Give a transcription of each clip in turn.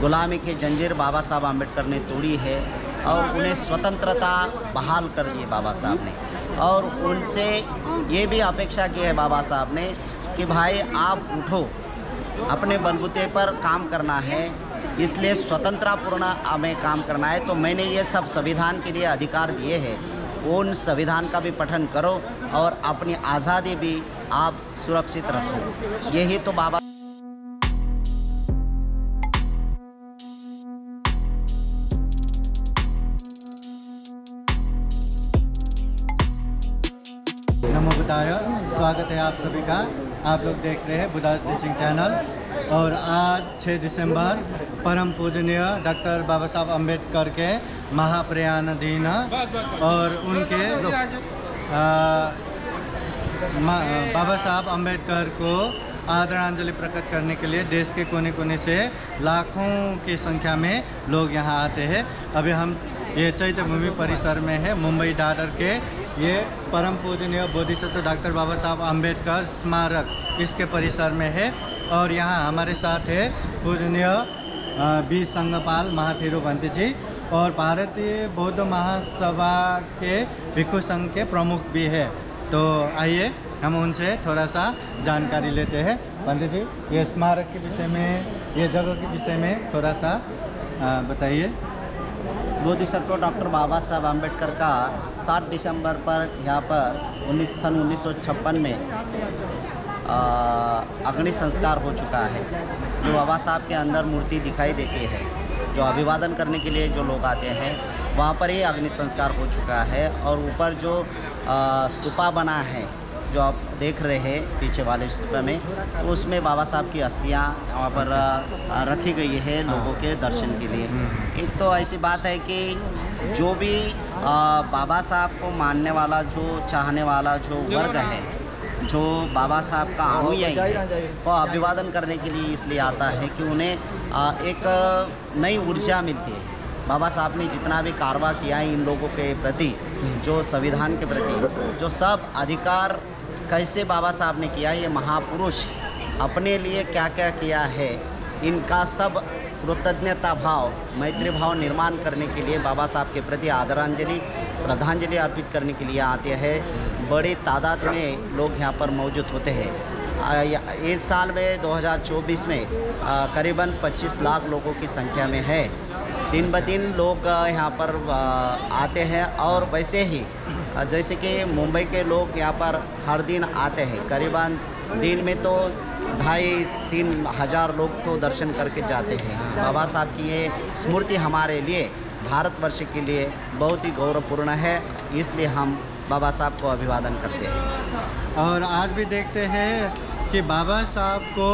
गुलामी की जंजीर बाबा साहब आम्बेडकर ने तोड़ी है और उन्हें स्वतंत्रता बहाल कर दी बाबा साहब ने। और उनसे ये भी अपेक्षा की है बाबा साहब ने कि भाई आप उठो, अपने बलबूते पर काम करना है, इसलिए स्वतंत्रतापूर्ण हमें काम करना है। तो मैंने ये सब संविधान के लिए अधिकार दिए हैं, उन संविधान का भी पठन करो और अपनी आज़ादी भी आप सुरक्षित रखो। यही तो बाबा नमो बुद्धाय। स्वागत है आप सभी का। आप लोग देख रहे हैं बुद्धा टीचिंग चैनल। और आज 6 दिसंबर परम पूजनीय डॉक्टर बाबा साहब अम्बेडकर के महाप्रयाण दिन और उनके बाबा साहब अम्बेडकर को आदरांजलि प्रकट करने के लिए देश के कोने कोने से लाखों की संख्या में लोग यहाँ आते हैं। अभी हम ये चैत्य भूमि परिसर में है, मुंबई दादर के ये परम पूजनीय बोधिसत्व डॉक्टर बाबा साहब अम्बेडकर स्मारक इसके परिसर में है। और यहाँ हमारे साथ है पूजनीय बी संगपाल महाथिरो बंती जी और भारतीय बौद्ध महासभा के भिक्षु संघ के प्रमुख भी है। तो आइए हम उनसे थोड़ा सा जानकारी लेते हैं। पंडित जी, ये स्मारक के विषय में, ये जगह के विषय में थोड़ा सा बताइए। बोधिसत्व डॉक्टर बाबा साहब आम्बेडकर का 7 दिसंबर पर यहाँ पर 1956 में अग्नि संस्कार हो चुका है। जो बाबा साहब के अंदर मूर्ति दिखाई देती है, जो अभिवादन करने के लिए जो लोग आते हैं, वहाँ पर ही अग्नि संस्कार हो चुका है। और ऊपर जो स्तूपा बना है जो आप देख रहे हैं पीछे वाले स्तूपा में, तो उसमें बाबा साहब की अस्थियाँ वहाँ पर रखी गई है लोगों के दर्शन के लिए। एक तो ऐसी बात है कि जो भी बाबा साहब को मानने वाला, जो चाहने वाला जो वर्ग है, जो बाबा साहब का अनुयायी है, वो अभिवादन करने के लिए इसलिए आता है कि उन्हें एक नई ऊर्जा मिलती है। बाबा साहब ने जितना भी कारवा किया है इन लोगों के प्रति, जो संविधान के प्रति, जो सब अधिकार कैसे बाबा साहब ने किया, ये महापुरुष अपने लिए क्या क्या किया है, इनका सब कृतज्ञता भाव, मैत्री भाव निर्माण करने के लिए बाबा साहब के प्रति आदरांजलि, श्रद्धांजलि अर्पित करने के लिए आते हैं। बड़ी तादाद में लोग यहाँ पर मौजूद होते हैं। इस साल में 2024 में करीबन 25 लाख लोगों की संख्या में है। दिन ब दिन लोग यहाँ पर आते हैं। और वैसे ही जैसे कि मुंबई के लोग यहाँ पर हर दिन आते हैं, करीबन दिन में तो 2,500-3 हज़ार लोग तो दर्शन करके जाते हैं। बाबा साहब की ये स्मृति हमारे लिए, भारतवर्ष के लिए बहुत ही गौरवपूर्ण है, इसलिए हम बाबा साहब को अभिवादन करते हैं। और आज भी देखते हैं कि बाबा साहब को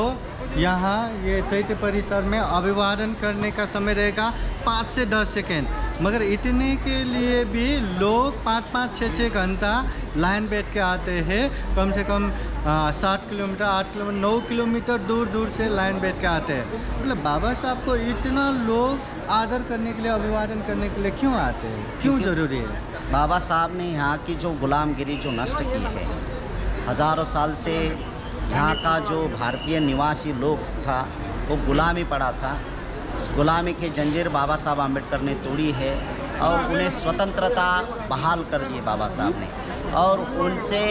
यहाँ ये चैत्य परिसर में अभिवादन करने का समय रहेगा 5 से 10 सेकेंड, मगर इतने के लिए भी लोग 5-5, 6-6 घंटा लाइन बैठ के आते हैं। कम से कम 7 किलोमीटर, 8 किलोमीटर, 9 किलोमीटर दूर दूर से लाइन बैठ के आते हैं। मतलब बाबा साहब को इतना लोग आदर करने के लिए, अभिवादन करने के लिए क्यों आते हैं, क्यों ज़रूरी है? बाबा साहब ने यहाँ की जो गुलामगिरी जो नष्ट की है, हज़ारों साल से यहाँ का जो भारतीय निवासी लोग था वो गुलामी पड़ा था। गुलामी की जंजीर बाबा साहब आम्बेडकर ने तोड़ी है और उन्हें स्वतंत्रता बहाल कर दी बाबा साहब ने। और उनसे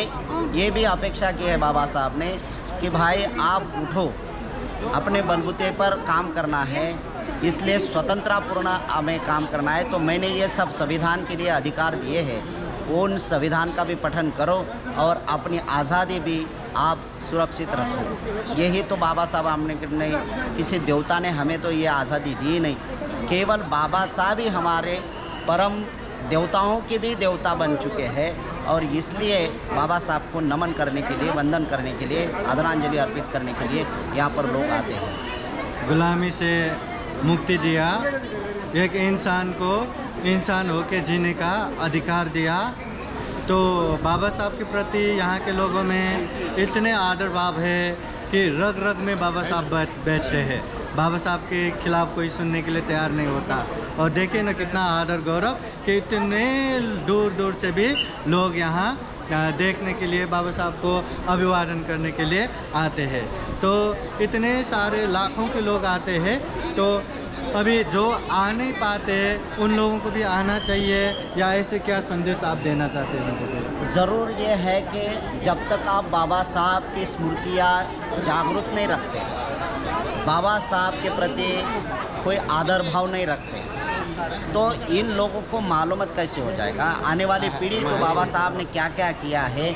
ये भी अपेक्षा की है बाबा साहब ने कि भाई आप उठो, अपने बलबूते पर काम करना है, इसलिए स्वतंत्रतापूर्ण हमें काम करना है। तो मैंने ये सब संविधान के लिए अधिकार दिए हैं, उन संविधान का भी पठन करो और अपनी आज़ादी भी आप सुरक्षित रखो। यही तो बाबा साहब आम्बेडकर ने, किसी देवता ने हमें तो ये आज़ादी दी नहीं, केवल बाबा साहब ही हमारे परम देवताओं के भी देवता बन चुके हैं। और इसलिए बाबा साहब को नमन करने के लिए, वंदन करने के लिए, आदरांजलि अर्पित करने के लिए यहाँ पर लोग आते हैं। गुलामी से मुक्ति दिया, एक इंसान को इंसान होकर जीने का अधिकार दिया। तो बाबा साहब के प्रति यहाँ के लोगों में इतने आदर भाव है कि रग रग में बाबा साहब बैठते हैं। बाबा साहब के खिलाफ कोई सुनने के लिए तैयार नहीं होता। और देखिए ना कितना आदर गौरव कि इतने दूर दूर से भी लोग यहाँ देखने के लिए, बाबा साहब को अभिवादन करने के लिए आते हैं। तो इतने सारे लाखों के लोग आते हैं। तो अभी जो आ नहीं पाते उन लोगों को भी आना चाहिए, या ऐसे क्या संदेश आप देना चाहते हैं उनको? ज़रूर ये है कि जब तक आप बाबा साहब की स्मृतियाँ जागरूक नहीं रखते, बाबा साहब के प्रति कोई आदर भाव नहीं रखते, तो इन लोगों को मालूम कैसे हो जाएगा? आने वाली पीढ़ी जो बाबा साहब ने क्या क्या किया है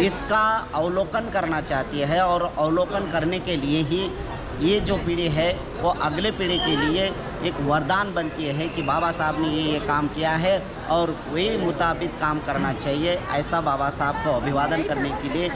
इसका अवलोकन करना चाहती है, और अवलोकन करने के लिए ही ये जो पीढ़ी है वो अगले पीढ़ी के लिए एक वरदान बनती है कि बाबा साहब ने ये काम किया है और वही मुताबिक काम करना चाहिए। ऐसा बाबा साहब को अभिवादन करने के लिए,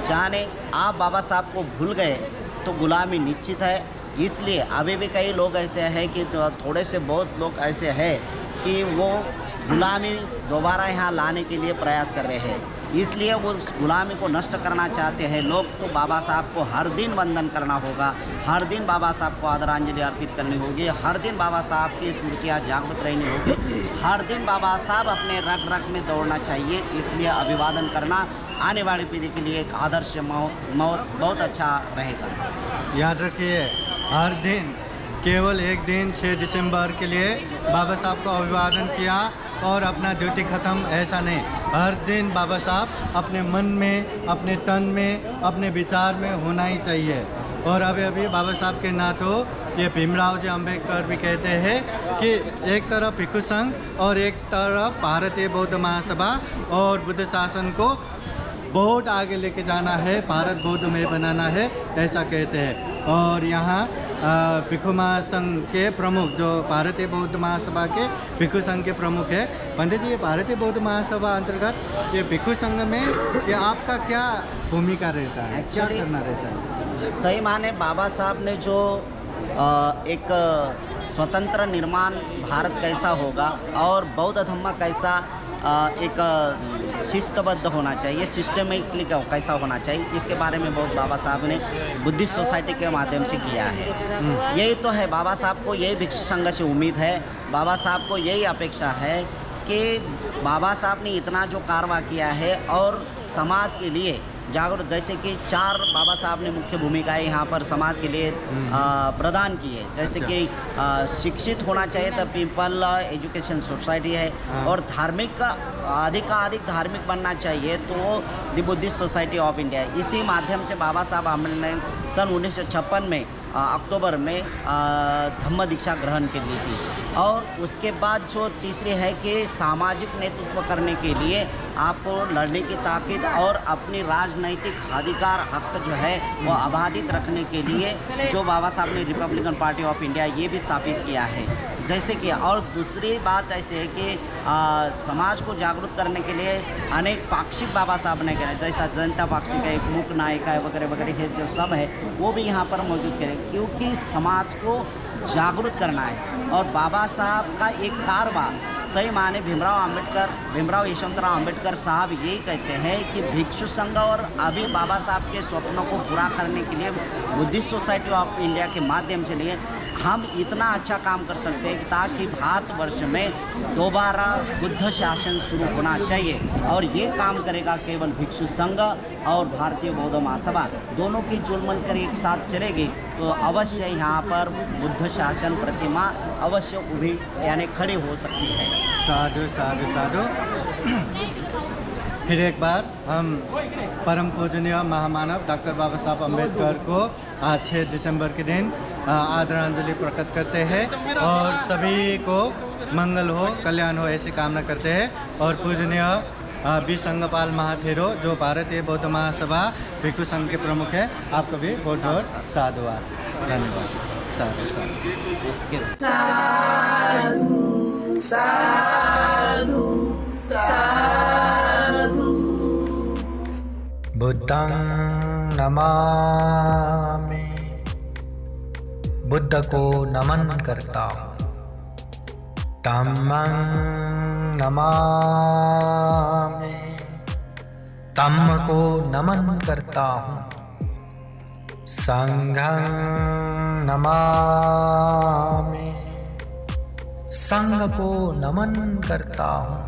जाने आप बाबा साहब को भूल गए तो गुलामी निश्चित है। इसलिए अभी भी कई लोग ऐसे हैं कि थोड़े से बहुत लोग ऐसे हैं कि वो गुलामी दोबारा यहाँ लाने के लिए प्रयास कर रहे हैं, इसलिए वो उस गुलामी को नष्ट करना चाहते हैं लोग। तो बाबा साहब को हर दिन वंदन करना होगा, हर दिन बाबा साहब को आदरांजलि अर्पित करनी होगी, हर दिन बाबा साहब की स्मृतियाँ जागृत रहनी होगी, हर दिन बाबा साहब अपने रग रग में दौड़ना चाहिए। इसलिए अभिवादन करना आने वाली पीढ़ी के लिए एक आदर्श बहुत अच्छा रहेगा। याद रखिए, हर दिन केवल एक दिन 6 दिसंबर के लिए बाबा साहब का अभिवादन किया और अपना ड्यूटी ख़त्म, ऐसा नहीं। हर दिन बाबा साहब अपने मन में, अपने तन में, अपने विचार में होना ही चाहिए। और अभी बाबा साहब के नातों ये भीमराव जी अम्बेडकर भी कहते हैं कि एक तरफ भिक्षु संघ और एक तरफ भारतीय बौद्ध महासभा और बुद्ध शासन को बहुत आगे लेके जाना है, भारत बौद्धमय बनाना है, ऐसा कहते हैं। और यहाँ भिक्षु महासंघ के प्रमुख, जो भारतीय बौद्ध महासभा के भिक्षु संघ के प्रमुख है, पंडित जी, ये भारतीय बौद्ध महासभा अंतर्गत ये भिक्षु संघ में ये आपका क्या भूमिका रहता है, क्या करना रहता है? सही माने बाबा साहब ने जो एक स्वतंत्र निर्माण भारत कैसा होगा और बौद्ध धर्म कैसा एक शिस्तबद्ध होना चाहिए, सिस्टमेटिकली कैसा होना चाहिए, इसके बारे में बहुत बाबा साहब ने बुद्धिस्ट सोसाइटी के माध्यम से किया है। यही तो है, बाबा साहब को यही भिक्षु संघ से उम्मीद है, बाबा साहब को यही अपेक्षा है कि बाबा साहब ने इतना जो कारवा किया है और समाज के लिए जागरूक, जैसे कि 4 बाबा साहब ने मुख्य भूमिकाएं यहाँ पर समाज के लिए प्रदान की है। जैसे कि शिक्षित होना चाहिए, तो पीपल एजुकेशन सोसाइटी है, और धार्मिक का अधिक धार्मिक बनना चाहिए तो the Buddhist society of India. इसी माध्यम से बाबा साहब ने सन 1956 में अक्टूबर में धम्म दीक्षा ग्रहण की ली थी। और उसके बाद जो तीसरी है कि सामाजिक नेतृत्व करने के लिए आपको लड़ने की ताकत और अपनी राजनैतिक अधिकार हक जो है वो अबाधित रखने के लिए जो बाबा साहब ने रिपब्लिकन पार्टी ऑफ इंडिया ये भी स्थापित किया है। जैसे कि और दूसरी बात ऐसे है कि समाज को जागरूक करने के लिए अनेक पाक्षिक बाबा साहब ने करें, जैसा जनता पाक्षिक है, मूक नायिका है वगैरह वगैरह, जो सब है वो भी यहाँ पर मौजूद करें, क्योंकि समाज को जागरूक करना है। और बाबा साहब का एक कारवा सही माने भीमराव यशवंतराव अम्बेडकर साहब यही कहते हैं कि भिक्षु संघ और अभी बाबा साहब के स्वप्नों को पूरा करने के लिए बुद्धिस्ट सोसाइटी ऑफ इंडिया के माध्यम से लिए हम इतना अच्छा काम कर सकते हैं कि ताकि भारतवर्ष में दोबारा बुद्ध शासन शुरू होना चाहिए। और ये काम करेगा केवल भिक्षु संघ और भारतीय बौद्ध महासभा, दोनों की जुलमल कर एक साथ चलेगी तो अवश्य यहाँ पर बुद्ध शासन प्रतिमा अवश्य उभी यानी खड़ी हो सकती है। साधु साधु साधु। फिर एक बार हम परम पूजनीय महामानव डॉक्टर बाबा साहब अम्बेडकर को आज 6 दिसंबर के दिन आदरांजलि प्रकट करते हैं और सभी को मंगल हो, कल्याण हो, ऐसी कामना करते हैं। और पूजनीय बी संगपाल महाथेरो जो भारतीय बौद्ध महासभा भिक्षु संघ के प्रमुख है, आपको भी बहुत बहुत साधुवाद, धन्यवाद। साधु साधु साधु। बुद्धं नमामि, बुद्ध को नमन करता हूँ। धम्मं नमामि, धम्म को नमन करता हूँ। संघं नमामि, संघ को नमन करता हूँ।